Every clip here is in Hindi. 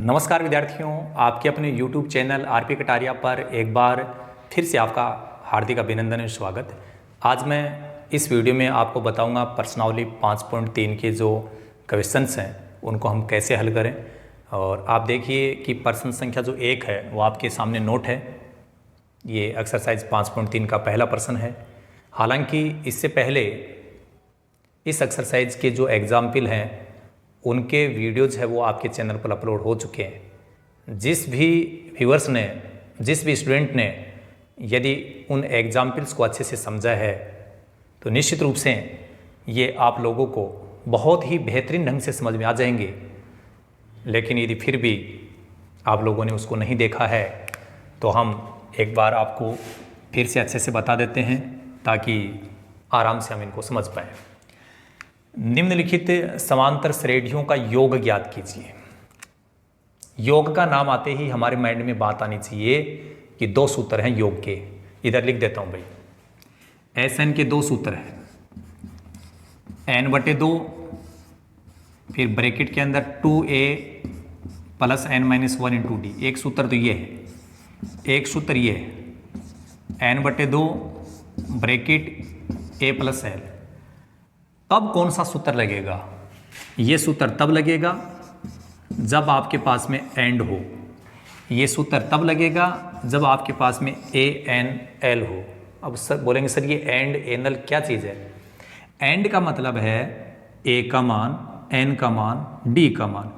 नमस्कार विद्यार्थियों, आपके अपने YouTube चैनल आरपी कटारिया पर एक बार फिर से आपका हार्दिक अभिनंदन और स्वागत। आज मैं इस वीडियो में आपको बताऊंगा प्रश्नावली 5.3 के जो क्वेश्चंस हैं उनको हम कैसे हल करें। और आप देखिए कि प्रश्न संख्या जो 1 है वो आपके सामने नोट है। ये एक्सरसाइज 5.3 का पहला प्रश्न है। हालांकि इससे पहले इस एक्सरसाइज के जो एग्जाम्पल हैं उनके वीडियोज़ है वो आपके चैनल पर अपलोड हो चुके हैं। जिस भी व्यूअर्स ने, जिस भी स्टूडेंट ने यदि उन एग्जाम्पल्स को अच्छे से समझा है तो निश्चित रूप से ये आप लोगों को बहुत ही बेहतरीन ढंग से समझ में आ जाएंगे। लेकिन यदि फिर भी आप लोगों ने उसको नहीं देखा है तो हम एक बार आपको फिर से अच्छे से बता देते हैं ताकि आराम से हम इनको समझ पाएँ। निम्नलिखित समांतर श्रेणियों का योग ज्ञात कीजिए। योग का नाम आते ही हमारे माइंड में बात आनी चाहिए कि दो सूत्र हैं योग के। इधर लिख देता हूं भाई, एस एन के दो सूत्र हैं, n/2, फिर ब्रैकेट के अंदर 2a + n-1 × d। एक सूत्र तो ये है, एक सूत्र ये है n/2 ब्रैकेट a + l। तब कौन सा सूत्र लगेगा? ये सूत्र तब लगेगा जब आपके पास में एंड हो। ये सूत्र तब लगेगा जब आपके पास में ANL हो। अब सर बोलेंगे सर ये एंड एनल क्या चीज़ है? एंड का मतलब है A का मान, N का मान, D का मान।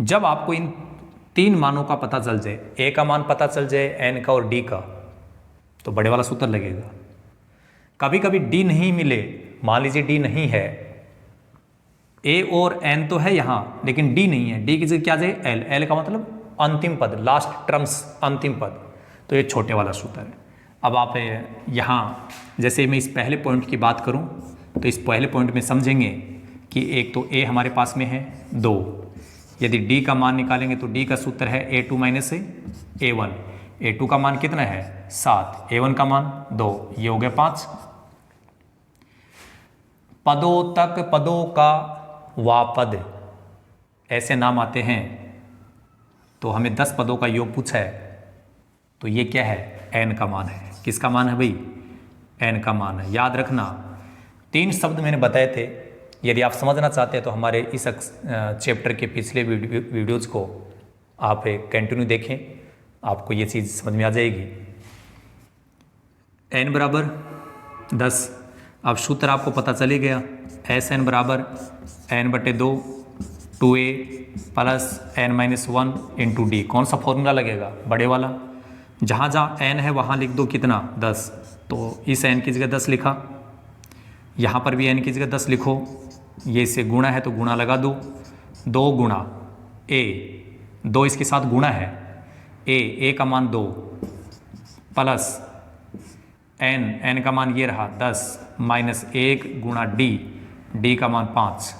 जब आपको इन तीन मानों का पता चल जाए, A का मान पता चल जाए, N का और D का, तो बड़े वाला सूत्र लगेगा। कभी कभी D नहीं मिले, मान लीजिए D नहीं है, A और N तो है यहाँ लेकिन D नहीं है, D की जगह क्या जाए L। L का मतलब अंतिम पद, लास्ट टर्म्स, अंतिम पद, तो ये छोटे वाला सूत्र है। अब आप यहाँ जैसे मैं इस पहले पॉइंट की बात करूँ तो इस पहले पॉइंट में समझेंगे कि एक तो A हमारे पास में है 2, यदि D का मान निकालेंगे तो D का सूत्र है A2 - A1। A2 का मान कितना है 7, A1 का मान 2, ये हो गया 5। पदों तक पदों का वापद ऐसे नाम आते हैं। तो हमें 10 पदों का योग पूछा है तो ये क्या है? n का मान है। किसका मान है भाई? n का मान है। याद रखना 3 शब्द मैंने बताए थे। यदि आप समझना चाहते हैं तो हमारे इस चैप्टर के पिछले वीडियोज़ को आप कंटिन्यू देखें, आपको ये चीज़ समझ में आ जाएगी। n = 10। अब सूत्र आपको पता चले गया, SN = n/2 2a + n-1 × d। कौन सा फॉर्मूला लगेगा? बड़े वाला। जहाँ जहाँ n है वहाँ लिख दो कितना 10, तो इस n की जगह 10 लिखा, यहाँ पर भी n की जगह 10 लिखो। ये इससे गुणा है तो गुणा लगा दो, 2 गुणा a, 2 इसके साथ गुणा है, a का मान 2 प्लस n का मान ये रहा 10 - 1 गुणा d का मान 5।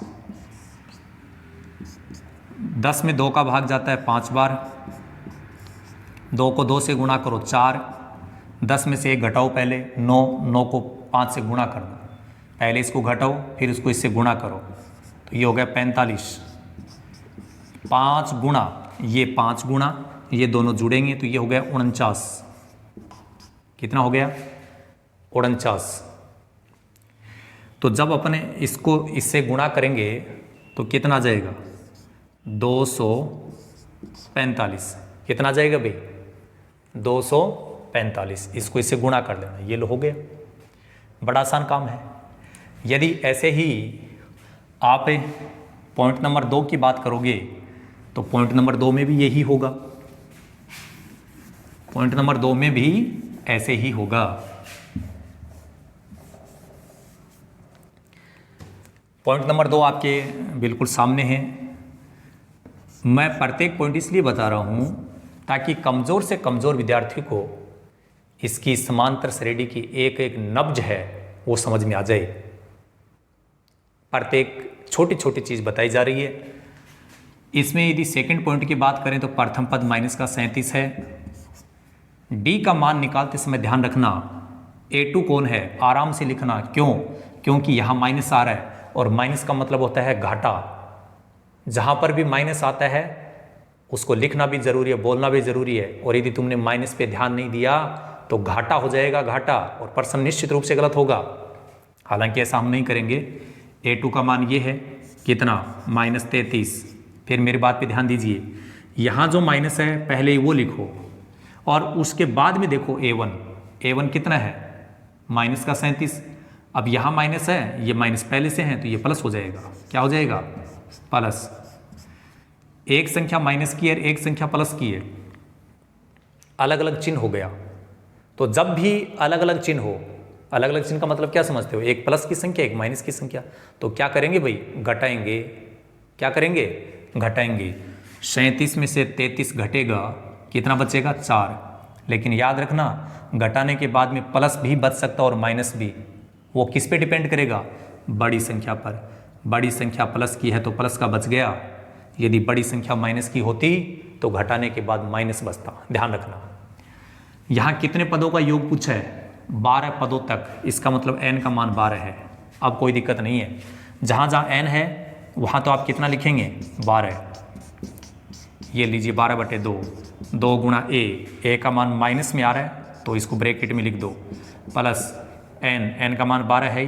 10 में 2 का भाग जाता है 5 बार, 2 को 2 से गुणा करो 4, 10 में से 1 घटाओ पहले 9 को 5 से गुणा कर दो, पहले इसको घटाओ फिर इसको इससे गुणा करो, तो ये हो गया 45। 5 गुणा ये 5 गुणा ये दोनों जुड़ेंगे तो ये हो गया 49। कितना हो गया? 49। तो जब अपने इसको इससे गुणा करेंगे तो कितना आ जाएगा? 245। कितना आ जाएगा भाई? 245। इसको इससे गुणा कर लेना, ये लो हो गया। बड़ा आसान काम है। यदि ऐसे ही आप पॉइंट नंबर 2 की बात करोगे तो पॉइंट नंबर 2 में भी यही होगा, पॉइंट नंबर 2 में भी ऐसे ही होगा। पॉइंट नंबर 2 आपके बिल्कुल सामने है। मैं प्रत्येक पॉइंट इसलिए बता रहा हूँ ताकि कमज़ोर से कमज़ोर विद्यार्थी को इसकी समांतर श्रेणी की एक एक नब्ज है वो समझ में आ जाए। प्रत्येक छोटी छोटी चीज़ बताई जा रही है। इसमें यदि सेकंड पॉइंट की बात करें तो प्रथम पद -37 है। D का मान निकालते समय ध्यान रखना A2 कौन है? आराम से लिखना। क्यों? क्योंकि यहाँ माइनस आ रहा है और माइनस का मतलब होता है घाटा। जहाँ पर भी माइनस आता है उसको लिखना भी ज़रूरी है, बोलना भी ज़रूरी है। और यदि तुमने माइनस पे ध्यान नहीं दिया तो घाटा हो जाएगा, घाटा, और प्रश्न निश्चित रूप से गलत होगा। हालांकि ऐसा हम नहीं करेंगे। A2 का मान ये है कितना, -33। फिर मेरी बात पे ध्यान दीजिए, यहाँ जो माइनस है पहले वो लिखो और उसके बाद में देखो A1 कितना है, माइनस का 37। अब यहाँ माइनस है, ये माइनस पहले से है तो ये प्लस हो जाएगा। क्या हो जाएगा, प्लस। एक संख्या माइनस की है, एक संख्या प्लस की है, अलग अलग चिन्ह हो गया। तो जब भी अलग अलग चिन्ह हो, अलग अलग चिन्ह का मतलब क्या समझते हो, एक प्लस की संख्या, एक माइनस की संख्या, तो क्या करेंगे भाई, घटाएंगे। क्या करेंगे, घटाएंगे। 37 में से 33 घटेगा, कितना बचेगा, 4। लेकिन याद रखना, घटाने के बाद में प्लस भी बच सकता और माइनस भी। वो किस पे डिपेंड करेगा, बड़ी संख्या पर। बड़ी संख्या प्लस की है तो प्लस का बच गया, यदि बड़ी संख्या माइनस की होती तो घटाने के बाद माइनस बचता। ध्यान रखना। यहाँ कितने पदों का योग पूछा है, 12 पदों तक। इसका मतलब n का मान 12 है। अब कोई दिक्कत नहीं है, जहाँ जहाँ n है वहाँ तो आप कितना लिखेंगे, 12। ये लीजिए 12/2, 2 गुणा a का मान माइनस में आ रहा है तो इसको ब्रैकेट में लिख दो, प्लस n का मान 12 है ही,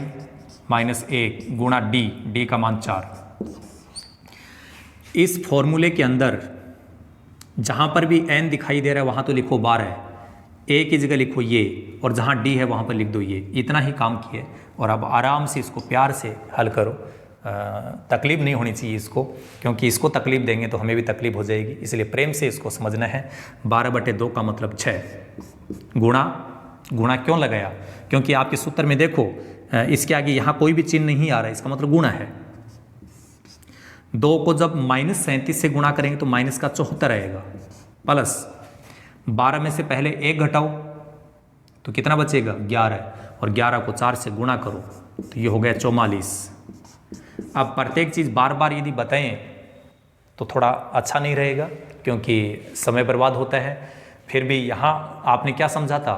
-1 गुणा d का मान 4। इस फॉर्मूले के अंदर जहाँ पर भी n दिखाई दे रहा है वहाँ तो लिखो 12, a की जगह लिखो ये, और जहाँ d है वहाँ पर लिख दो ये। इतना ही काम किए और अब आराम से इसको प्यार से हल करो। तकलीफ नहीं होनी चाहिए इसको, क्योंकि इसको तकलीफ देंगे तो हमें भी तकलीफ हो जाएगी, इसलिए प्रेम से इसको समझना है। 12/2 का मतलब 6। गुणा क्यों लगाया, क्योंकि आपके सूत्र में देखो इसके आगे यहाँ कोई भी चिन्ह नहीं आ रहा है, इसका मतलब गुणा है। 2 को जब -37 से गुणा करेंगे तो माइनस का 74 आएगा, प्लस 12 में से पहले 1 घटाओ तो कितना बचेगा, 11, और 11 को 4 से गुणा करो तो ये हो गया 44। अब प्रत्येक चीज़ बार बार यदि बताएं तो थोड़ा अच्छा नहीं रहेगा, क्योंकि समय बर्बाद होता है। फिर भी यहाँ आपने क्या समझा था,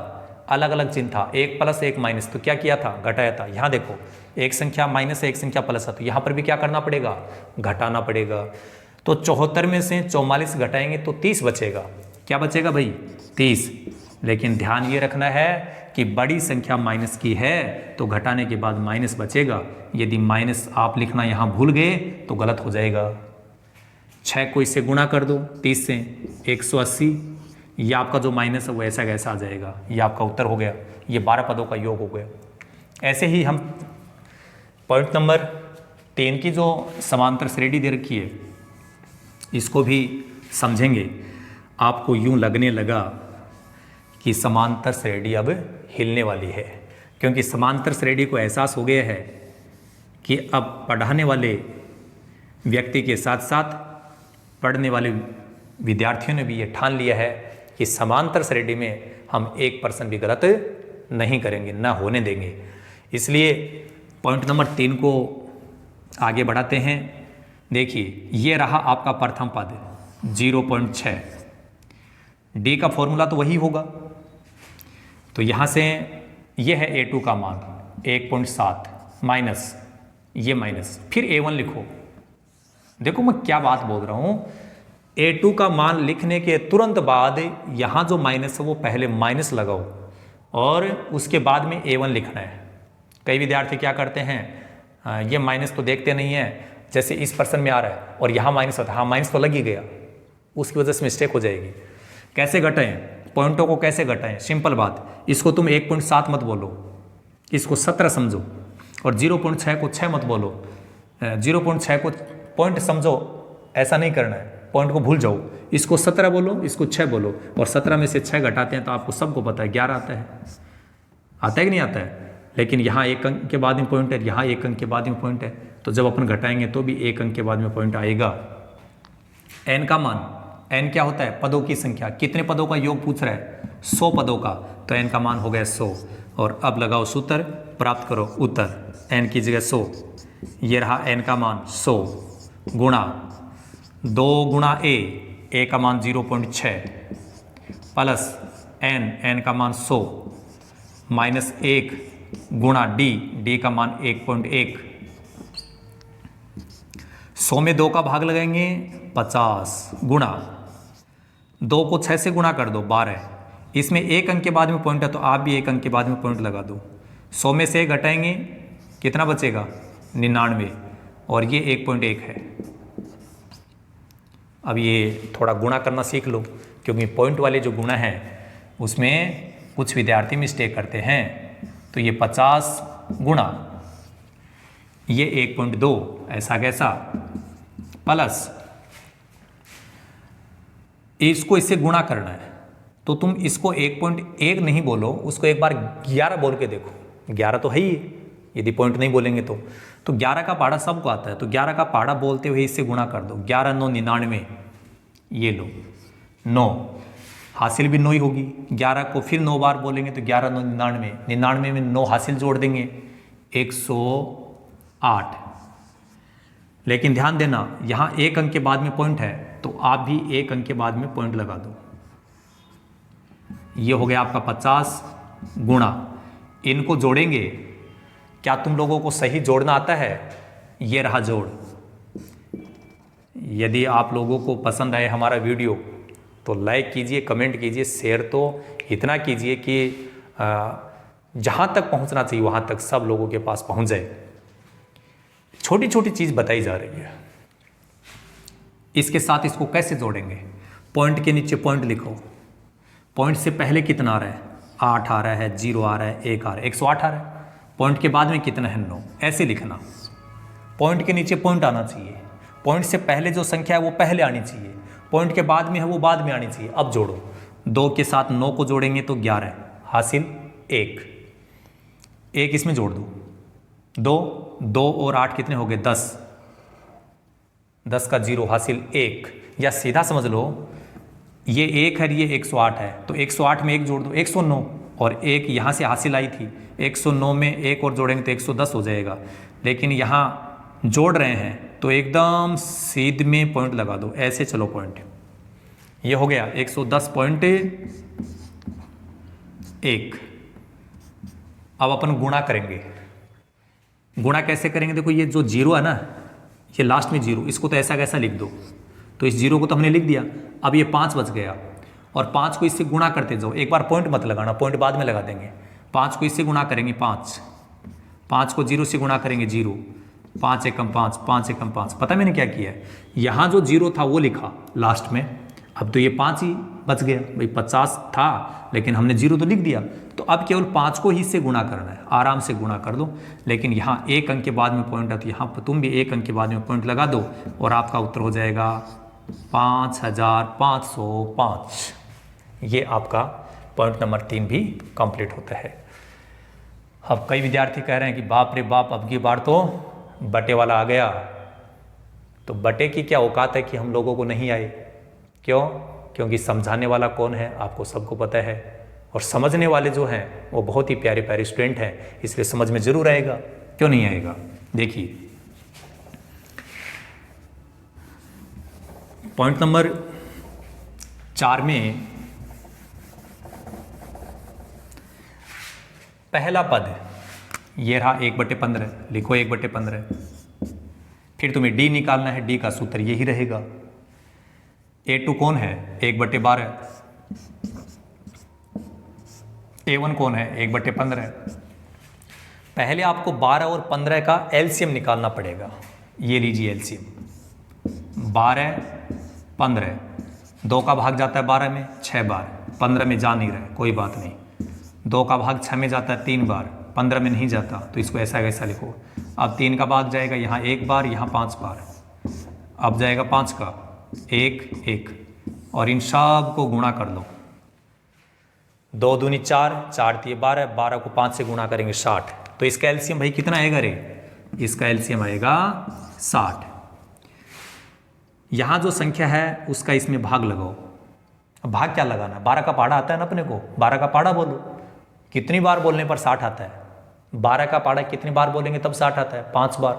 अलग अलग चिन्ह था, एक प्लस एक माइनस, तो क्या किया था, घटाया था। यहाँ देखो एक संख्या माइनस है, एक संख्या प्लस है, तो यहाँ पर भी क्या करना पड़ेगा, घटाना पड़ेगा। तो 74 में से 44 घटाएंगे तो 30 बचेगा। क्या बचेगा भाई, 30। लेकिन ध्यान ये रखना है कि बड़ी संख्या माइनस की है तो घटाने के बाद माइनस बचेगा। यदि माइनस आप लिखना यहाँ भूल गए तो गलत हो जाएगा। 6 को इससे गुणा कर दो 30 से, 180। ये आपका जो माइनस है वो ऐसा कैसा आ जाएगा, ये आपका उत्तर हो गया। ये 12 पदों का योग हो गया। ऐसे ही हम पॉइंट नंबर 10 की जो समांतर श्रेणी दे रखी है इसको भी समझेंगे। आपको यूं लगने लगा कि समांतर श्रेणी अब हिलने वाली है, क्योंकि समांतर श्रेणी को एहसास हो गया है कि अब पढ़ाने वाले व्यक्ति के साथ साथ पढ़ने वाले विद्यार्थियों ने भी ये ठान लिया है कि समांतर श्रेणी में हम 1% भी गलत नहीं करेंगे, ना होने देंगे। इसलिए पॉइंट नंबर 3 को आगे बढ़ाते हैं। देखिए ये रहा आपका प्रथम पद 0.6। डी का फॉर्मूला तो वही होगा, तो यहाँ से ये है A2 का मान 1.7 माइनस ये माइनस, फिर A1 लिखो। देखो मैं क्या बात बोल रहा हूँ, A2 का मान लिखने के तुरंत बाद यहाँ जो माइनस है वो पहले माइनस लगाओ और उसके बाद में A1 लिखना है। कई विद्यार्थी क्या करते हैं, ये माइनस तो देखते नहीं है, जैसे इस पर्सन में आ रहा है और यहाँ माइनस होता है, हाँ माइनस तो लग ही गया, उसकी वजह से मिस्टेक हो जाएगी। कैसे घटाएं, पॉइंटों को कैसे घटाएं, सिंपल बात, इसको तुम 1.7 मत बोलो, इसको 17 समझो, और 0.6 को 6 मत बोलो, 0.6 को पॉइंट समझो। ऐसा नहीं करना है, पॉइंट को भूल जाओ, इसको 17 बोलो, इसको 6 बोलो, और 17 में से 6 घटाते हैं तो आपको सबको पता है 11 आता है। आता है कि नहीं आता है? लेकिन यहाँ 1 अंक के बाद में पॉइंट है, यहाँ 1 अंक के बाद में पॉइंट है, तो जब अपन घटाएंगे तो भी 1 अंक के बाद में पॉइंट आएगा। n का मान, n क्या होता है, पदों की संख्या। कितने पदों का योग पूछ रहा है, 100 पदों का, तो n का मान हो गया 100। और अब लगाओ सूत्र, प्राप्त करो उत्तर, n की जगह 100। ये रहा n का मान 100 गुणा 2 गुणा a का मान 0.6 प्लस n का मान 100 माइनस 1 गुणा d का मान 1.1। 100 में 2 का भाग लगाएंगे 50 गुणा 2 को 6 से गुणा कर दो 12। इसमें 1 अंक के बाद में पॉइंट है तो आप भी 1 अंक के बाद में पॉइंट लगा दो। 100 में से 1 घटाएंगे कितना बचेगा 99 और ये 1.1 है। अब ये थोड़ा गुणा करना सीख लो क्योंकि पॉइंट वाले जो गुणा हैं उसमें कुछ विद्यार्थी मिस्टेक करते हैं। तो ये 50 गुणा ये 1.2 ऐसा कैसा प्लस इसको इससे गुणा करना है तो तुम इसको 1.1 नहीं बोलो, उसको एक बार 11 बोल के देखो। 11 तो है ही, यदि पॉइंट नहीं बोलेंगे तो 11 का पहाड़ा सबको आता है तो 11 का पहाड़ा बोलते हुए इससे गुणा कर दो। 11 9 99, ये लो 9 हासिल भी 9 ही होगी। 11 को फिर 9 बार बोलेंगे तो 11 9 99, 99 में 9 हासिल जोड़ देंगे 108। लेकिन ध्यान देना यहाँ 1 अंक के बाद में पॉइंट है तो आप भी 1 अंक के बाद में पॉइंट लगा दो। ये हो गया आपका 50 गुणा। इनको जोड़ेंगे, क्या तुम लोगों को सही जोड़ना आता है? ये रहा जोड़। यदि आप लोगों को पसंद आए हमारा वीडियो तो लाइक कीजिए, कमेंट कीजिए, शेयर तो इतना कीजिए कि जहाँ तक पहुँचना चाहिए वहाँ तक सब लोगों के पास पहुँच जाए। छोटी छोटी चीज़ बताई जा रही है। इसके साथ इसको कैसे जोड़ेंगे? पॉइंट के नीचे पॉइंट लिखो। पॉइंट से पहले कितना आ रहा है? 8 आ रहा है, 0 आ रहा है, 1 आ रहा है, 108 आ रहा है। पॉइंट के बाद में कितना है? 9। ऐसे लिखना। पॉइंट के नीचे पॉइंट आना चाहिए। पॉइंट से पहले जो संख्या है वो पहले आनी चाहिए, पॉइंट के बाद में है वो बाद में आनी चाहिए। अब जोड़ो, 2 के साथ 9 को जोड़ेंगे तो 11 हासिल 1। 1 इसमें जोड़ दो, 2 और 8 कितने हो गए? 10। 10 का 0 हासिल 1। या सीधा समझ लो ये 1 है, ये 108 है तो 108 में 1 जोड़ दो 109, और 1 यहाँ से हासिल आई थी 109 में 1 और जोड़ेंगे तो 110 हो जाएगा। लेकिन यहाँ जोड़ रहे हैं तो एकदम सीध में पॉइंट लगा दो, ऐसे चलो पॉइंट। ये हो गया 110.1। अब अपन गुणा करेंगे। गुणा कैसे करेंगे? देखो ये जो 0 है ना, ये लास्ट में 0, इसको तो ऐसा कैसा लिख दो। तो इस 0 को तो हमने लिख दिया। अब ये 5 बच गया और 5 को इससे गुणा करते जाओ। एक बार पॉइंट मत लगाना, पॉइंट बाद में लगा देंगे। 5 को इससे गुणा करेंगे 5, 5 को 0 से गुणा करेंगे 0, 5 एकम 5, 5 एकम 5। पता मैंने क्या किया है? यहाँ जो 0 था वो लिखा लास्ट में। अब तो ये 5 ही बच गया भाई, 50 था लेकिन हमने 0 तो लिख दिया। तो अब केवल 5 को ही इससे गुणा करना है, आराम से गुणा कर दो। लेकिन यहाँ 1 अंक के बाद में पॉइंट है तो यहाँ पर तुम भी 1 अंक के बाद में पॉइंट लगा दो और आपका उत्तर हो जाएगा 5505। ये आपका पॉइंट नंबर 3 भी कंप्लीट होता है। अब कई विद्यार्थी कह रहे हैं कि बाप रे बाप, अब की बार तो बटे वाला आ गया। तो बटे की क्या औकात है कि हम लोगों को नहीं आए? क्यों? क्योंकि समझाने वाला कौन है आपको सबको पता है, और समझने वाले जो हैं वो बहुत ही प्यारे प्यारे स्टूडेंट हैं, इसलिए समझ में जरूर आएगा। क्यों नहीं आएगा? देखिए पॉइंट नंबर 4 में पहला पद ये रहा 1/15। लिखो 1/15। फिर तुम्हें d निकालना है। d का सूत्र यही रहेगा। a2 कौन है? 1/12। a1 कौन है? 1/15। पहले आपको 12 और 15 का एलसीएम निकालना पड़ेगा। ये लीजिए एलसीएम। 12 15, 2 का भाग जाता है 12 में 6 बार, 15 में जा नहीं रहा है, कोई बात नहीं। 2 का भाग 6 में जाता है 3 बार, 15 में नहीं जाता, तो इसको ऐसा वैसा लिखो। अब 3 का भाग जाएगा यहाँ 1 बार, यहाँ 5 बार। अब जाएगा 5 का 1 1, और इन सब को गुणा कर लो। 2 दूनी 4, 4 तिये 12, 12 को 5 से गुणा करेंगे 60। तो इसका एलसीएम भाई कितना आएगा रे? इसका एलसीएम आएगा 60। यहाँ जो संख्या है उसका इसमें भाग लगाओ। अब भाग क्या लगाना? 12 का पहाड़ा आता है ना अपने को, 12 का पहाड़ा बोलो। कितनी बार बोलने पर 60 आता है? 12 का पहाड़ा कितनी बार बोलेंगे तब 60 आता है? 5 बार।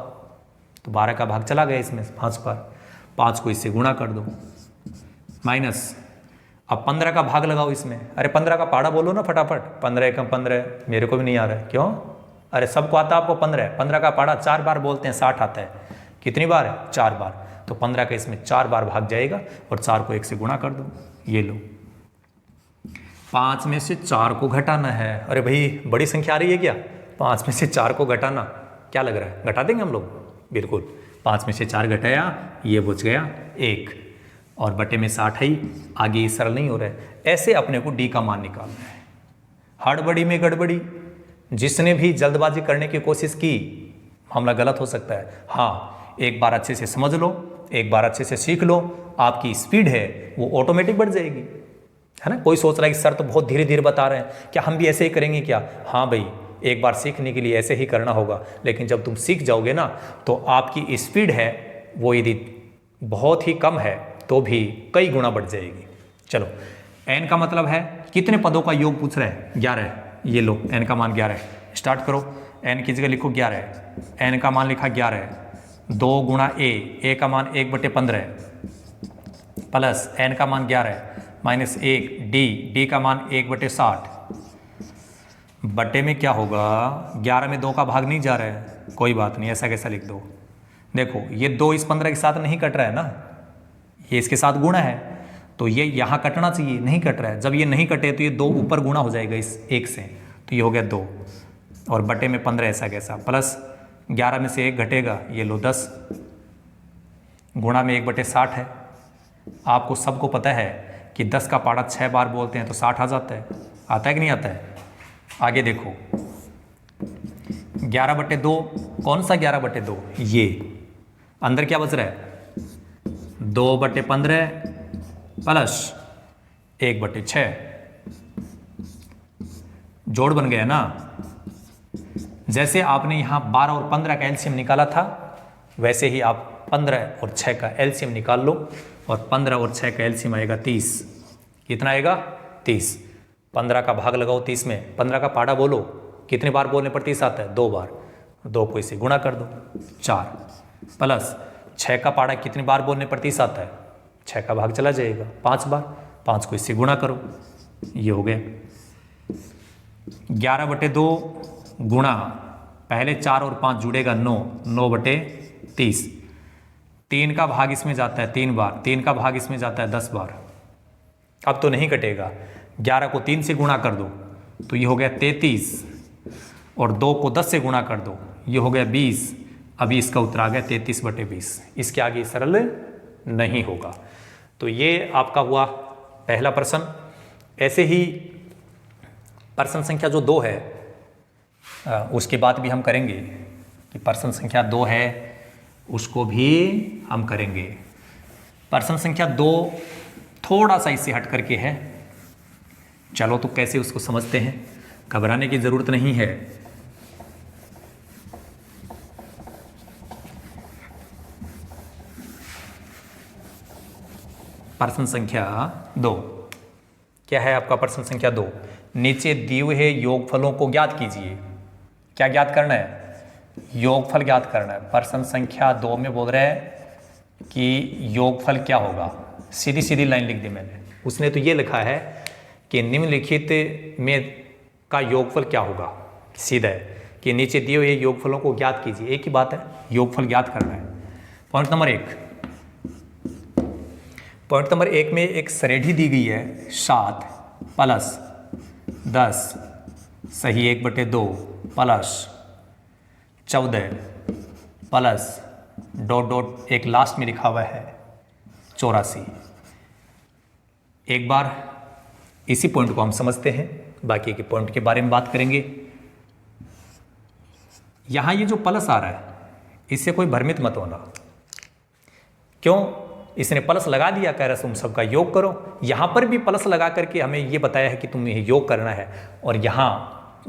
तो 12 का भाग चला गया इसमें 5 बार। 5 को इससे गुणा कर दो, माइनस। अब 15 का भाग लगाओ इसमें। अरे 15 का पहाड़ा बोलो ना फटाफट। 15 एकम 15, मेरे को भी नहीं आ रहा है। क्यों? अरे सबको आता है, आपको 15। 15 का पहाड़ा 4 बार बोलते हैं 60 आता है। कितनी बार है? 4 बार। तो 15 का इसमें 4 बार भाग जाएगा और 4 को 1 से गुणा कर दो। ये लो। 5 में से 4 को घटाना है। अरे भाई बड़ी संख्या आ रही है क्या? 5 में से 4 को घटाना, क्या लग रहा है घटा देंगे हम लोग? बिल्कुल। 5 में से 4 घटाया, ये बच गया 1 और बटे में 60 है। आगे ये सरल नहीं हो रहा है। ऐसे अपने को डी का मान निकालना है। हड़बड़ी में गड़बड़ी, जिसने भी जल्दबाजी करने की कोशिश की मामला गलत हो सकता है। हाँ, एक बार अच्छे से समझ लो, एक बार अच्छे से सीख लो, आपकी स्पीड है वो ऑटोमेटिक बढ़ जाएगी, है ना। कोई सोच रहा है कि सर तो बहुत धीरे धीरे बता रहे हैं, क्या हम भी ऐसे ही करेंगे क्या? हाँ भाई, एक बार सीखने के लिए ऐसे ही करना होगा, लेकिन जब तुम सीख जाओगे ना तो आपकी स्पीड है वो यदि बहुत ही कम है तो भी कई गुना बढ़ जाएगी। चलो, n का मतलब है कितने पदों का योग पूछ रहे हैं? 11। ये लो, n का मान 11 है। स्टार्ट करो, n की जगह लिखो 11, n का मान लिखा 11, 2 गुणा a का मान 1/15 प्लस n का मान 11 माइनस 1 d का मान 1/60। बटे में क्या होगा? 11 में 2 का भाग नहीं जा रहा है, कोई बात नहीं, ऐसा कैसा लिख दो। देखो ये 2 इस 15 के साथ नहीं कट रहा है ना, ये इसके साथ गुणा है, तो ये यहाँ कटना चाहिए, नहीं कट रहा है। जब ये नहीं कटे तो ये 2 ऊपर गुणा हो जाएगा इस 1 से, तो ये हो गया 2 और बटे में 15 ऐसा कैसा, प्लस 11 में से 1 घटेगा, ये लो 10 गुणा में 1/60 है। आपको सबको पता है कि 10 का पाड़ा 6 बार बोलते हैं तो 60 आ जाता है। आता है कि नहीं आता है? आगे देखो, 11/2, कौन सा 11/2? ये अंदर क्या बच रहा है? 2/15 प्लस 1/6, जोड़ बन गया ना। जैसे आपने यहां 12 और 15 का एलसीएम निकाला था, वैसे ही आप 15 और 6 का एलसीएम निकाल लो, और 15 और 6 का एलसीएम आएगा 30। कितना आएगा? 30। 15 का भाग लगाओ 30 में, 15 का पाड़ा बोलो, कितने बार बोलने पर 30 आता है? 2 बार। 2 को इसे गुणा कर दो, 4 प्लस 6 का पाड़ा कितनी बार बोलने पर 30 आता है? 6 का भाग चला जाएगा 5 बार, 5 को इससे गुणा करो, ये हो गया 11/2 गुणा, पहले 4 और 5 जुड़ेगा 9, 9/30। 3 का भाग इसमें जाता है 3 बार, 3 का भाग इसमें जाता है 10 बार। अब तो नहीं कटेगा, 11 को 3 से गुणा कर दो तो ये हो गया 33, और 2 को 10 से गुणा कर दो, ये हो गया 20। अभी इसका उत्तर आ गया 33/20। इसके आगे सरल नहीं होगा। तो ये आपका हुआ पहला प्रश्न। ऐसे ही प्रश्न संख्या जो 2 है उसके बाद भी हम करेंगे, कि प्रश्न संख्या 2 है उसको भी हम करेंगे। प्रश्न संख्या 2 थोड़ा सा इससे हट करके है, चलो तो कैसे उसको समझते हैं, घबराने की ज़रूरत नहीं है। प्रश्न संख्या 2 क्या है आपका? प्रश्न संख्या 2, नीचे दिए हुए योगफलों को ज्ञात कीजिए। क्या ज्ञात करना है? योगफल ज्ञात करना है। प्रश्न संख्या 2 में बोल रहे हैं कि योगफल क्या होगा। सीधी सीधी लाइन लिख दी मैंने, उसने तो ये लिखा है कि निम्नलिखित में का योगफल क्या होगा। सीधा है कि नीचे दिए हुए योगफलों को ज्ञात कीजिए, एक ही बात है, योगफल ज्ञात करना है। पॉइंट नंबर 1, पॉइंट नंबर 1 में एक श्रेणी दी गई है 7 प्लस 10 सही 1/2 प्लस 14 प्लस डॉट डॉट एक लास्ट में लिखा हुआ है 84। एक बार इसी पॉइंट को हम समझते हैं, बाकी के पॉइंट के बारे में बात करेंगे। यहां ये जो प्लस आ रहा है इससे कोई भ्रमित मत होना। क्यों? इसने प्लस लगा दिया, कह रहा तुम सबका योग करो। यहां पर भी प्लस लगा करके हमें ये बताया है कि तुम्हें योग करना है, और यहां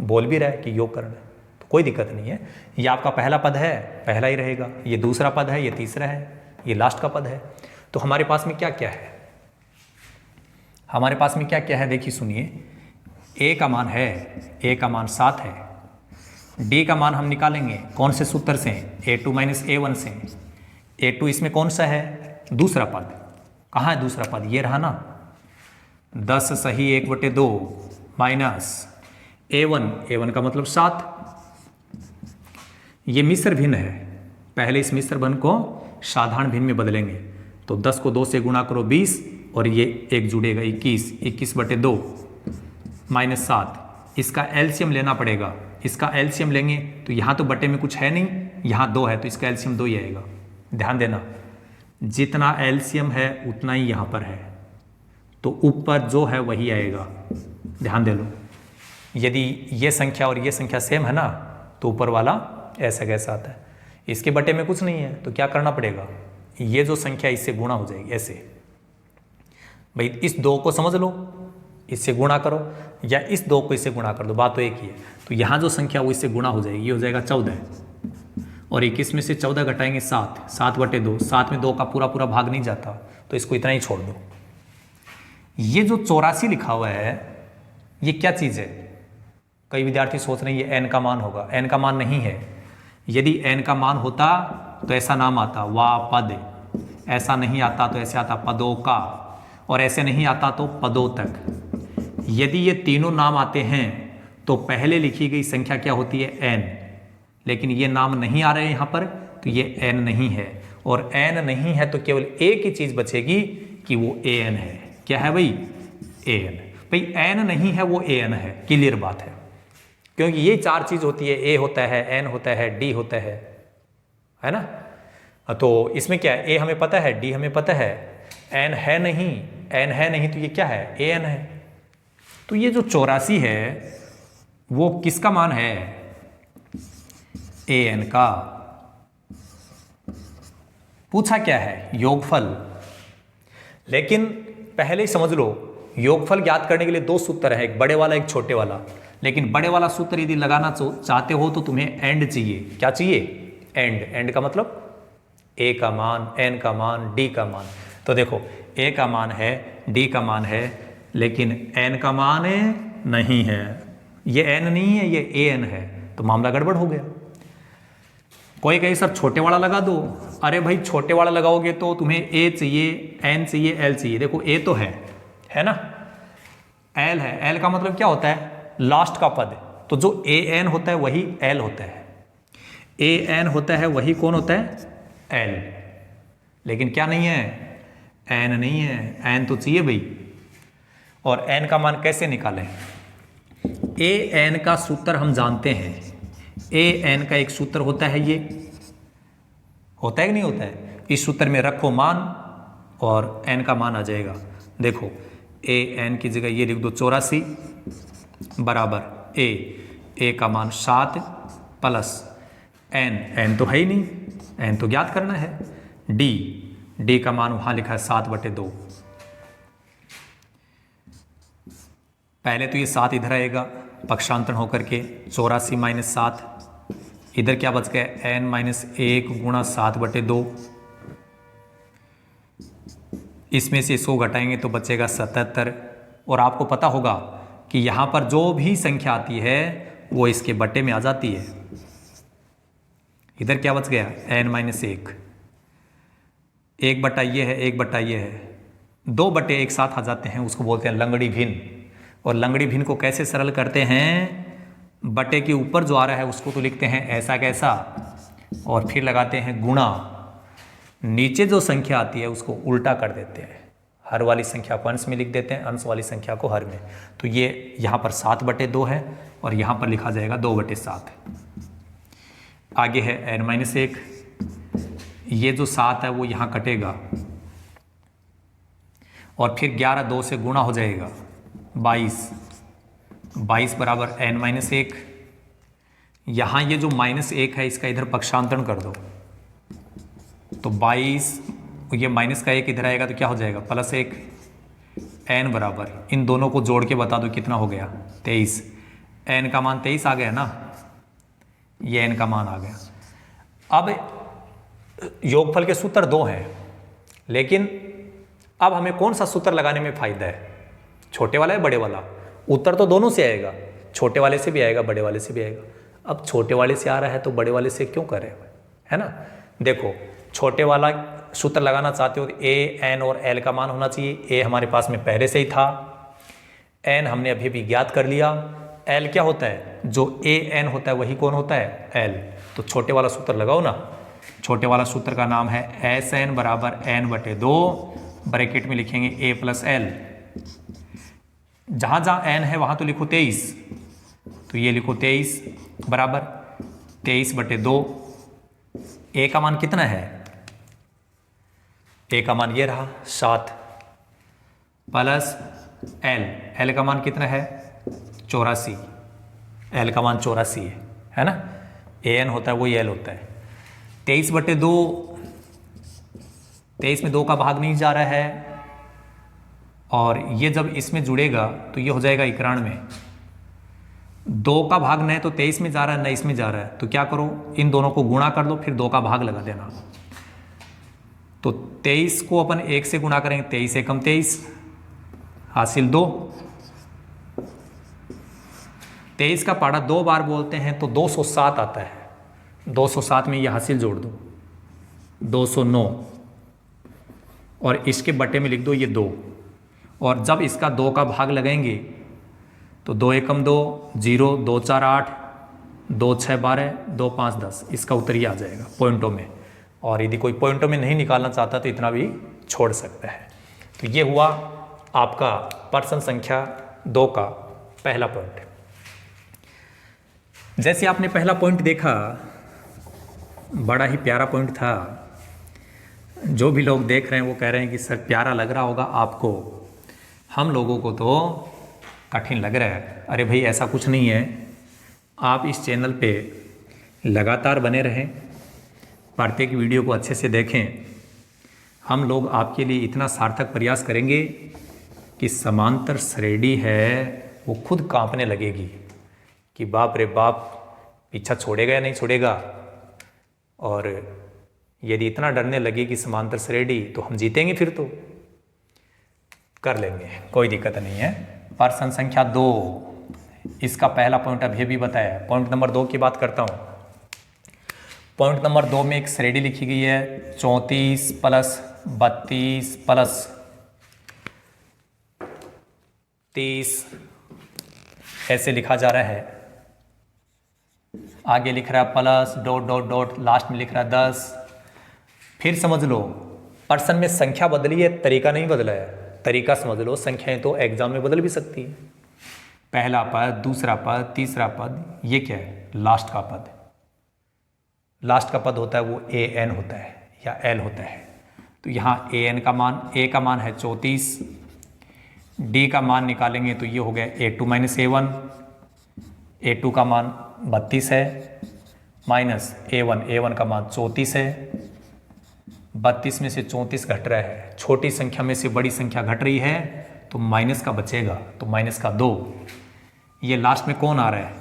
बोल भी रहा है कि योग करना है, तो कोई दिक्कत नहीं है। ये आपका पहला पद है, पहला ही रहेगा, ये दूसरा पद है, ये तीसरा है, ये लास्ट का पद है। तो हमारे पास में क्या क्या है? हमारे पास में क्या क्या है देखिए सुनिए। ए का मान है, ए का मान 7 है। डी का मान हम निकालेंगे कौन से सूत्र से? A2 - A1 से। A2 इसमें कौन सा है? दूसरा पद। कहाँ है दूसरा पद? ये रहा ना, 10 सही 1/2 माइनस A1, A1 का मतलब 7। ये मिश्र भिन्न है, पहले इस मिश्र भिन्न को साधारण भिन्न में बदलेंगे। तो 10 को 2 से गुणा करो 20, और ये एक जुड़ेगा 21, 21/2 -7। इसका एलसीएम लेना पड़ेगा। इसका एलसीएम लेंगे तो यहाँ तो बटे में कुछ है नहीं, यहाँ 2 है तो इसका एलसीएम 2 ही आएगा। ध्यान देना, जितना एलसीएम है उतना ही यहाँ पर है, तो ऊपर जो है वही आएगा। ध्यान दे लो, यदि ये संख्या और ये संख्या सेम है ना तो ऊपर वाला ऐसा कैसा आता है। इसके बटे में कुछ नहीं है तो क्या करना पड़ेगा, ये जो संख्या इससे गुणा हो जाएगी ऐसे। भाई इस 2 को समझ लो, इससे गुणा करो, या इस 2 को इससे गुणा कर दो, बात तो एक ही है। तो यहाँ जो संख्या वो इससे गुणा हो जाएगी, ये हो जाएगा 14, और 21 में से 14 घटाएंगे 7, 7/2, 7 में 2 का पूरा पूरा भाग नहीं जाता तो इसको इतना ही छोड़ दो। ये जो 84 लिखा हुआ है ये क्या चीज़ है? कई विद्यार्थी सोच रहे हैं ये n का मान होगा। n का मान नहीं है। यदि n का मान होता तो ऐसा नाम आता वा पद, ऐसा नहीं आता तो ऐसे आता पदों का, और ऐसे नहीं आता तो पदों तक। यदि ये तीनों नाम आते हैं तो पहले लिखी गई संख्या क्या होती है n, लेकिन ये नाम नहीं आ रहे हैं यहाँ पर तो ये n नहीं है, और n नहीं है तो केवल एक ही चीज़ बचेगी कि वो an है। क्या है भाई? an। भाई n नहीं है वो an है, क्लियर बात है, क्योंकि ये 4 चीज़ होती है, a होता है, n होता है, d होता है ना। तो इसमें क्या है, a हमें पता है, d हमें पता है, n है नहीं तो ये क्या है, an है। तो ये जो 84 है वो किसका मान है? an का। पूछा क्या है? योगफल। लेकिन पहले ही समझ लो, योगफल ज्ञात करने के लिए 2 सूत्र है, एक बड़े वाला एक छोटे वाला। लेकिन बड़े वाला सूत्र यदि लगाना चाहते हो तो तुम्हें एंड चाहिए। क्या चाहिए? एंड का मतलब a का मान, n का मान, d का मान। तो देखो a का मान है, d का मान है, लेकिन n का मान नहीं है। ये n नहीं है, ये an है, तो मामला गड़बड़ हो गया। कोई कहे सर छोटे वाला लगा दो। अरे भाई छोटे वाला लगाओगे तो तुम्हें a चाहिए, n चाहिए, l चाहिए। देखो a तो है ना, l है। l का मतलब क्या होता है? लास्ट का पद। तो जो an होता है वही l होता है, an होता है वही कौन होता है? l। लेकिन क्या नहीं है? n नहीं है, n तो चाहिए भाई। और n का मान कैसे निकालें? an का सूत्र हम जानते हैं, an का एक सूत्र होता है, ये होता है कि नहीं होता है? इस सूत्र में रखो मान और n का मान आ जाएगा। देखो an की जगह ये लिख दो 84 बराबर a का मान 7 प्लस n तो है ही नहीं, n तो ज्ञात करना है। d का मान वहाँ लिखा है 7/2। पहले तो ये 7 इधर आएगा पक्षांतरण होकर के, 84 - 7, इधर क्या बच गया? n - 1 गुणा 7/2। इसमें से 100 घटाएंगे तो बचेगा 77। और आपको पता होगा कि यहाँ पर जो भी संख्या आती है वो इसके बटे में आ जाती है। इधर क्या बच गया? n - 1, 1 बटा ये है, 1 बटा ये है, 2 बटे एक साथ आ जाते हैं, उसको बोलते हैं लंगड़ी भिन्न। और लंगड़ी भिन्न को कैसे सरल करते हैं? बटे के ऊपर जो आ रहा है उसको तो लिखते हैं ऐसा कैसा, और फिर लगाते हैं गुणा, नीचे जो संख्या आती है उसको उल्टा कर देते हैं, हर वाली संख्या को अंश में लिख देते हैं, अंश वाली संख्या को हर में। तो ये यहाँ पर 7/2 है और यहाँ पर लिखा जाएगा 2/7। आगे है n - 1, ये जो 7 है वो यहाँ कटेगा और फिर 11 2 से गुणा हो जाएगा 22 बराबर n - 1। यहाँ ये जो -1 है इसका इधर पक्षांतरण कर दो, तो 22, ये माइनस का 1 इधर आएगा तो क्या हो जाएगा? +1। n बराबर, इन दोनों को जोड़ के बता दो कितना हो गया? 23। n का मान 23 आ गया ना, ये n का मान आ गया। अब योगफल के सूत्र 2 हैं, लेकिन अब हमें कौन सा सूत्र लगाने में फायदा है? छोटे वाला है बड़े वाला? उत्तर तो दोनों से आएगा, छोटे वाले से भी आएगा, बड़े वाले से भी आएगा। अब छोटे वाले से आ रहा है तो बड़े वाले से क्यों कर रहे हैं, है ना। देखो छोटे वाला सूत्र लगाना चाहते हो तो a, n और l का मान होना चाहिए। a हमारे पास में पहले से ही था, n हमने अभी भी ज्ञात कर लिया, l क्या होता है? जो a n होता है वही कौन होता है? l। तो छोटे वाला सूत्र लगाओ ना। छोटे वाला सूत्र का नाम है Sn बराबर n/2 ब्रैकेट में लिखेंगे a प्लस एल, जहाँ जहाँ n है वहाँ तो लिखो 23, तो ये लिखो 23 बराबर 23/2। a का मान कितना है, a का मान ये रहा 7 प्लस l का मान कितना है 84, l का मान 84 है ना, an होता है वही l होता है। 23/2, 23 में 2 का भाग नहीं जा रहा है, और ये जब इसमें जुड़ेगा तो ये हो जाएगा 91। 2 का भाग न तो 23 में जा रहा है न इसमें जा रहा है, तो क्या करो इन दोनों को गुणा कर दो, फिर 2 का भाग लगा देना। तो 23 को अपन 1 से गुणा करेंगे, 23 एकम 23 हासिल 2। 23 का पाड़ा 2 बार बोलते हैं तो 207 आता है, 207 में ये हासिल जोड़ दो 209, और इसके बटे में लिख दो ये 2, और जब इसका 2 का भाग लगाएंगे तो 2 एकम 2 0, 2 4 8, 2 6 12, 2 5 10, इसका उत्तर ही आ जाएगा पॉइंटों में। और यदि कोई पॉइंटों में नहीं निकालना चाहता तो इतना भी छोड़ सकता है। तो ये हुआ आपका प्रश्न संख्या 2 का पहला पॉइंट। जैसे आपने पहला पॉइंट देखा, बड़ा ही प्यारा पॉइंट था। जो भी लोग देख रहे हैं वो कह रहे हैं कि सर प्यारा लग रहा होगा आपको, हम लोगों को तो कठिन लग रहा है। अरे भाई ऐसा कुछ नहीं है, आप इस चैनल पे लगातार बने रहें, प्रत्येक वीडियो को अच्छे से देखें। हम लोग आपके लिए इतना सार्थक प्रयास करेंगे कि समांतर श्रेणी है वो खुद कांपने लगेगी कि बाप रे बाप पीछा छोड़ेगा या नहीं छोड़ेगा। और यदि इतना डरने लगे कि समांतर श्रेणी, तो हम जीतेंगे, फिर तो कर लेंगे, कोई दिक्कत नहीं है। प्रश्न संख्या 2, इसका पहला पॉइंट अभी भी बताया। पॉइंट नंबर 2 की बात करता हूँ। पॉइंट नंबर 2 में एक श्रेणी लिखी गई है 34 प्लस 32 प्लस 30, ऐसे लिखा जा रहा है। आगे लिख रहा है plus dot dot dot, last में लिख रहा है 10। फिर समझ लो प्रश्न में संख्या बदली है, तरीका नहीं बदला है। तरीका समझ लो, संख्याएं तो एग्जाम में बदल भी सकती है। पहला पद, दूसरा पद, तीसरा पद, ये क्या है लास्ट का पद। लास्ट का पद होता है वो an होता है या l होता है। तो यहाँ an का मान, a का मान है 34, d का मान निकालेंगे तो ये हो गया a2 माइनस a1, a2 का मान 32 है, माइनस a1 का मान 34 है। 32 में से 34 घट रहा है, छोटी संख्या में से बड़ी संख्या घट रही है, तो माइनस का बचेगा, तो माइनस का 2। ये लास्ट में कौन आ रहा है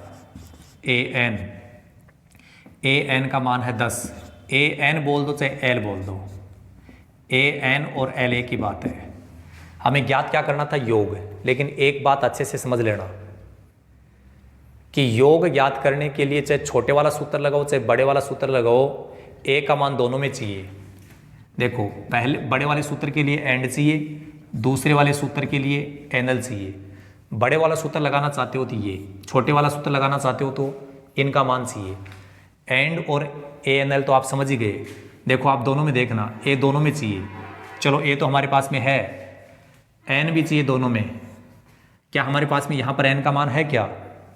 an का मान है 10। an बोल दो चाहे l बोल दो, an और l एक ही बात है। हमें ज्ञात क्या करना था, योग। लेकिन एक बात अच्छे से समझ लेना कि योग ज्ञात करने के लिए चाहे छोटे वाला सूत्र लगाओ चाहे बड़े वाला सूत्र लगाओ, a का मान दोनों में चाहिए। देखो पहले बड़े वाले सूत्र के लिए एंड चाहिए, दूसरे वाले सूत्र के लिए एनएल चाहिए। बड़े वाला सूत्र लगाना चाहते हो तो ये, छोटे वाला सूत्र लगाना चाहते हो तो इनका मान चाहिए। एंड और ए एन एल तो आप समझ ही गए। देखो आप दोनों में देखना, ए दोनों में चाहिए। चलो ए तो हमारे पास में है, एन भी चाहिए दोनों में। क्या हमारे पास में यहाँ पर एन का मान है क्या?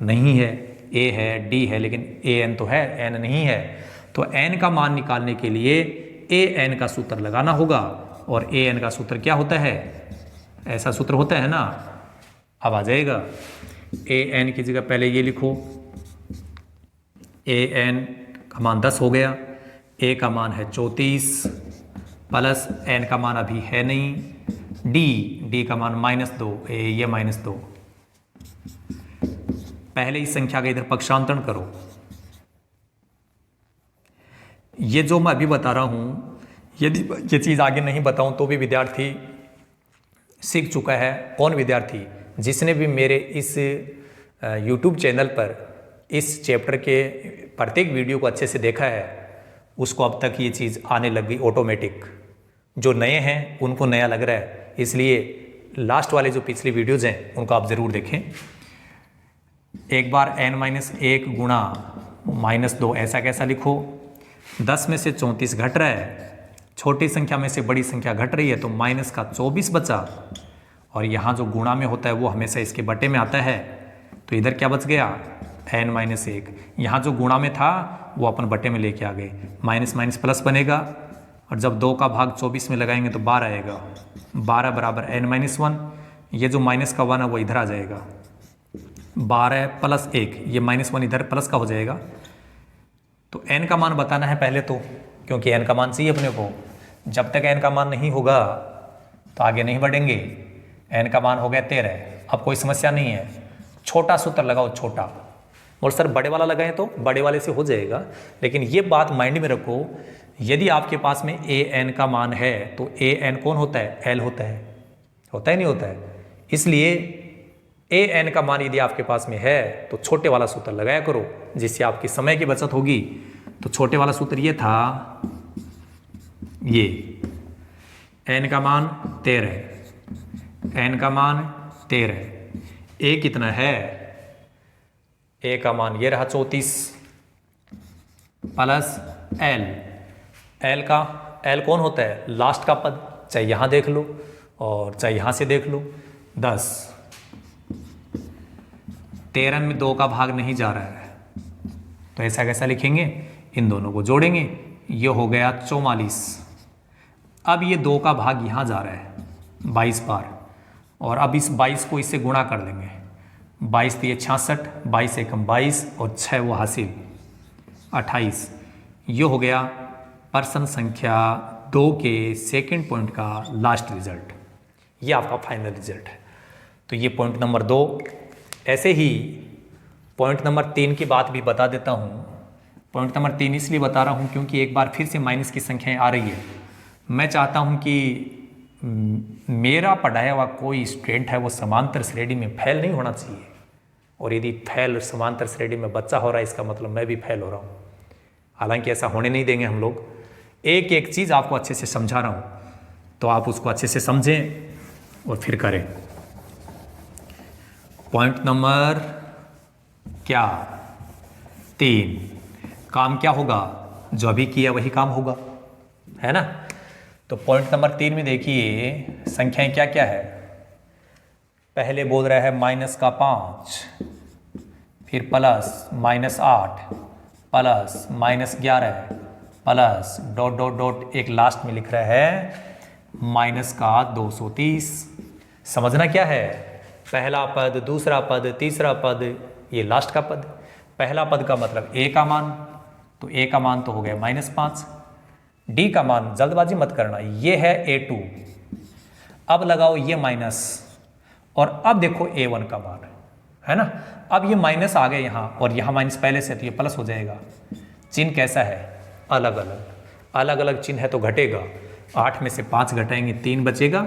नहीं है। ए है, डी है, लेकिन ए एन तो है, एन नहीं है। तो एन का मान निकालने के लिए ए एन का सूत्र लगाना होगा। और ए एन का सूत्र क्या होता है? ऐसा सूत्र होता है ना, अब आ जाएगा। ए एन की जगह पहले ये लिखो, ए एन का मान 10 हो गया, ए का मान है 34 प्लस एन का मान अभी है नहीं, डी का मान -2, ये -2। पहले इस संख्या का इधर पक्षांतरण करो। ये जो मैं अभी बता रहा हूं, यदि ये चीज़ आगे नहीं बताऊं तो भी विद्यार्थी सीख चुका है। कौन विद्यार्थी? जिसने भी मेरे इस YouTube चैनल पर इस चैप्टर के प्रत्येक वीडियो को अच्छे से देखा है, उसको अब तक ये चीज़ आने लग गई ऑटोमेटिक। जो नए हैं उनको नया लग रहा है, इसलिए लास्ट वाले जो पिछली वीडियोज़ हैं उनको आप ज़रूर देखें। एक बार n-1 गुणा -2 ऐसा कैसा लिखो? 10 में से 34 घट रहा है, छोटी संख्या में से बड़ी संख्या घट रही है तो माइनस का 24 बचा, और यहाँ जो गुणा में होता है वो हमेशा इसके बटे में आता है, तो इधर क्या बच गया n-1। यहाँ जो गुणा में था वो अपन बटे में लेके आ गए, माइनस माइनस प्लस बनेगा, और जब 2 का भाग 24 में लगाएंगे तो 12 आएगा, 12 बराबर n-1। ये जो माइनस का 1 है वो इधर आ जाएगा, 12 प्लस 1, ये -1 इधर प्लस का हो जाएगा। तो n का मान बताना है पहले तो, क्योंकि n का मान चाहिए अपने को। जब तक n का मान नहीं होगा तो आगे नहीं बढ़ेंगे। n का मान हो गया 13। अब कोई समस्या नहीं है, छोटा सूत्र लगाओ, छोटा। और सर बड़े वाला लगाएं तो बड़े वाले से हो जाएगा, लेकिन ये बात माइंड में रखो, यदि आपके पास में an का मान है तो an कौन होता है, l होता है नहीं होता है। इसलिए an का मान यदि आपके पास में है तो छोटे वाला सूत्र लगाया करो, जिससे आपकी समय की बचत होगी। तो छोटे वाला सूत्र ये था, ये n का मान 13, n का मान 13, a कितना है, a का मान ये रहा 34 प्लस l कौन होता है, लास्ट का पद, चाहे यहाँ देख लो और चाहे यहाँ से देख लो। 10, 13 में 2 का भाग नहीं जा रहा है, तो ऐसा कैसा लिखेंगे, इन दोनों को जोड़ेंगे, ये हो गया 44। अब ये 2 का भाग यहाँ जा रहा है 22 बार, और अब इस 22 को इससे गुणा कर देंगे, 22 तो ये 66, 22 एकम 22 और 6 वो हासिल 28। ये हो गया प्रश्न संख्या 2 के सेकंड पॉइंट का लास्ट रिजल्ट, ये आपका फाइनल रिजल्ट है। तो ये पॉइंट नंबर 2। ऐसे ही पॉइंट नंबर 3 की बात भी बता देता हूँ। पॉइंट नंबर 3 इसलिए बता रहा हूँ क्योंकि एक बार फिर से माइनस की संख्याएं आ रही है। मैं चाहता हूँ कि मेरा पढ़ाया हुआ कोई स्टूडेंट है वो समांतर श्रेणी में फेल नहीं होना चाहिए, और यदि फेल समांतर श्रेणी में बच्चा हो रहा है इसका मतलब मैं भी फेल हो रहा हूँ। हालांकि ऐसा होने नहीं देंगे हम लोग। एक एक चीज़ आपको अच्छे से समझा रहा हूँ, तो आप उसको अच्छे से समझें और फिर करें। पॉइंट नंबर 3, काम क्या होगा, जो अभी किया वही काम होगा, है ना। तो पॉइंट नंबर 3 में देखिए संख्याएं क्या क्या है। पहले बोल रहा है -5, फिर प्लस -8 प्लस -11 प्लस ... एक लास्ट में लिख रहा है -230। समझना क्या है, पहला पद, दूसरा पद, तीसरा पद, ये लास्ट का पद। पहला पद का मतलब a का मान, तो a का मान तो हो गया -5। d का मान जल्दबाजी मत करना, ये है a2। अब लगाओ ये माइनस, और अब देखो a1 का मान, है ना। अब ये माइनस आ गए यहाँ, और यहाँ माइनस पहले से, तो ये प्लस हो जाएगा। चिन्ह कैसा है, अलग अलग चिन्ह है तो घटेगा। 8 में से 5 घटाएंगे 3 बचेगा,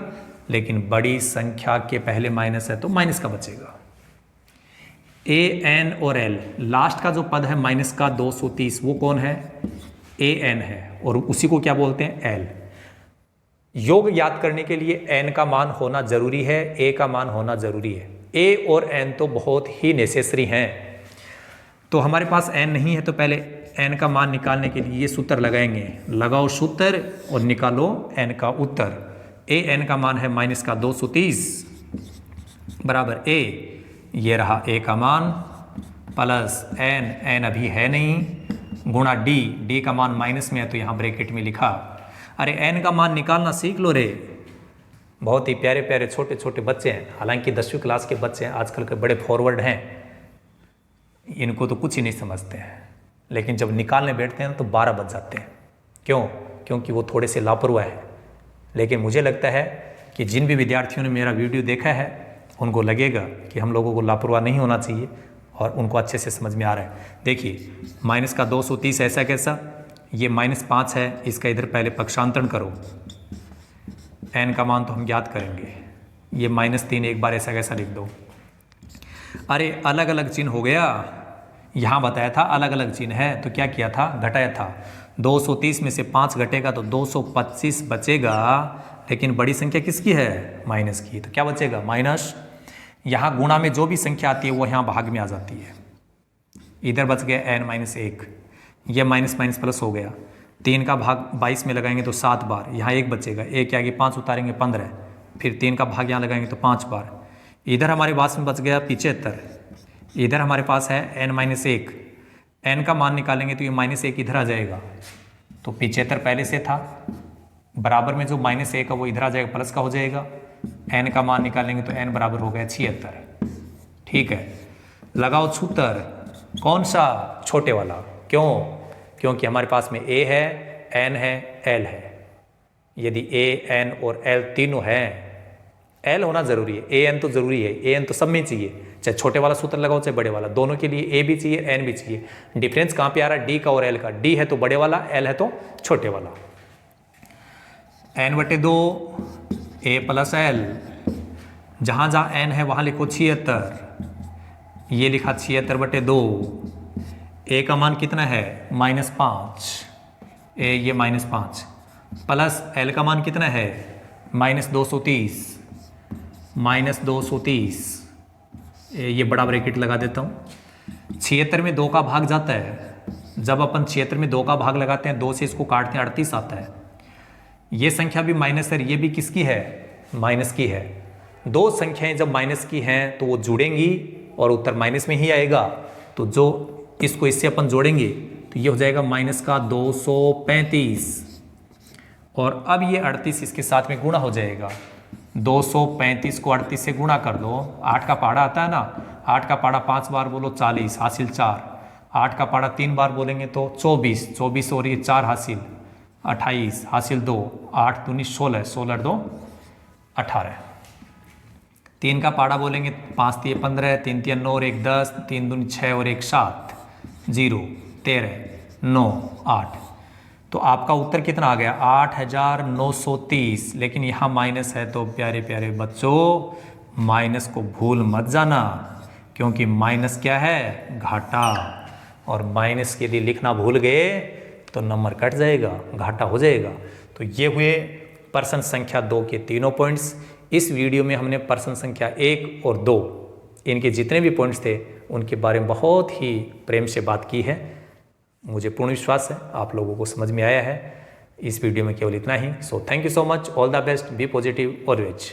लेकिन बड़ी संख्या के पहले माइनस है तो माइनस का बचेगा। an और l, लास्ट का जो पद है -230 वो कौन है, an है, और उसी को क्या बोलते हैं, l। योग याद करने के लिए n का मान होना जरूरी है, a का मान होना जरूरी है। a और n तो बहुत ही नेसेसरी हैं। तो हमारे पास n नहीं है तो पहले n का मान निकालने के लिए ये सूत्र लगाएंगे। लगाओ सूत्र और निकालो n का उत्तर। an का मान है -230 बराबर a, ये रहा a का मान, प्लस n अभी है नहीं, गुणा d का मान माइनस में है तो यहाँ ब्रैकेट में लिखा। अरे n का मान निकालना सीख लो रे, बहुत ही प्यारे प्यारे छोटे छोटे बच्चे हैं। हालांकि 10वीं क्लास के बच्चे हैं, आजकल के बड़े फॉरवर्ड हैं, इनको तो कुछ ही नहीं समझते हैं, लेकिन जब निकालने बैठते हैं तो 12 बज जाते हैं। क्यों? क्योंकि वो थोड़े से लापरवाह है। लेकिन मुझे लगता है कि जिन भी विद्यार्थियों ने मेरा वीडियो देखा है उनको लगेगा कि हम लोगों को लापरवाह नहीं होना चाहिए, और उनको अच्छे से समझ में आ रहा है। देखिए -230 ऐसा कैसा, ये -5 है, इसका इधर पहले पक्षांतरण करो, n का मान तो हम ज्ञात करेंगे, ये -3 एक बार ऐसा कैसा लिख दो। अरे अलग अलग चिन्ह हो गया, यहाँ बताया था अलग अलग चिन्ह है, तो क्या किया था, घटाया था। 230 में से 5 घटेगा तो 225 बचेगा, लेकिन बड़ी संख्या किसकी है, माइनस की, तो क्या बचेगा, माइनस। यहाँ गुणा में जो भी संख्या आती है वो यहाँ भाग में आ जाती है। इधर बच गया n-1, ये माइनस माइनस प्लस हो गया, 3 का भाग 22 में लगाएंगे तो 7 बार, यहाँ 1 बचेगा, 1 के आगे 5 उतारेंगे 15, फिर 3 का भाग यहाँ लगाएंगे तो 5 बार। इधर हमारे पास में बच गया 75, इधर हमारे पास है n-1, n का मान निकालेंगे तो ये -1 इधर आ जाएगा, तो 75 पहले से था, बराबर में जो -1 है वो इधर आ जाएगा, प्लस का हो जाएगा, n का मान निकालेंगे तो n बराबर हो गया 76। ठीक है, लगाओ सूत्र, कौन सा? छोटे वाला। क्यों? क्योंकि हमारे पास में a है, n है, l है। यदि a, n और l तीनों हैं, l होना जरूरी है, a n तो जरूरी है, a n तो सब में चाहिए, चाहे छोटे वाला सूत्र लगाओ चाहे बड़े वाला, दोनों के लिए a भी चाहिए n भी चाहिए। डिफरेंस कहाँ पे आ रहा है? d का और l का, d है तो बड़े वाला, l है तो छोटे वाला। n/2 a + l, जहाँ जहाँ n है वहाँ लिखो 76, ये लिखा 76/2। a का मान कितना है? -5, ये -5, प्लस l का मान कितना है? -230, ये बड़ा ब्रैकेट लगा देता हूँ। 76 में 2 का भाग जाता है, जब अपन 76 में 2 का भाग लगाते हैं, 2 से इसको काटते हैं 38 आता है। ये संख्या भी माइनस है, ये भी किसकी है? माइनस की है। दो संख्याएं जब माइनस की हैं तो वो जुड़ेंगी और उत्तर माइनस में ही आएगा, तो जो इसको इससे अपन जोड़ेंगे तो ये हो जाएगा माइनस का 235, और अब ये 38 इसके साथ में गुणा हो जाएगा। 235 को 38 से गुणा कर दो, 8 का पहाड़ा आता है ना, 8 का पहाड़ा 5 बार बोलो 40 हासिल 4, 8 का पहाड़ा 3 बार बोलेंगे तो 24 और ये 4 हासिल 28 हासिल 2, 8 दूनी 16, 16 2 18। 3 का पहाड़ा बोलेंगे 5 3 15, 3 3 9 और 1 10, 3 दूनी 6 और 1 7, 0 13 9 8। तो आपका उत्तर कितना आ गया? 8930। लेकिन यहाँ माइनस है तो प्यारे प्यारे बच्चों माइनस को भूल मत जाना, क्योंकि माइनस क्या है? घाटा, और माइनस के यदि लिखना भूल गए तो नंबर कट जाएगा, घाटा हो जाएगा। तो ये हुए प्रश्न संख्या 2 के तीनों पॉइंट्स। इस वीडियो में हमने प्रश्न संख्या 1 और 2 इनके जितने भी पॉइंट्स थे उनके बारे में बहुत ही प्रेम से बात की है। मुझे पूर्ण विश्वास है आप लोगों को समझ में आया है। इस वीडियो में केवल इतना ही। So thank you so much, all the best, be positive always.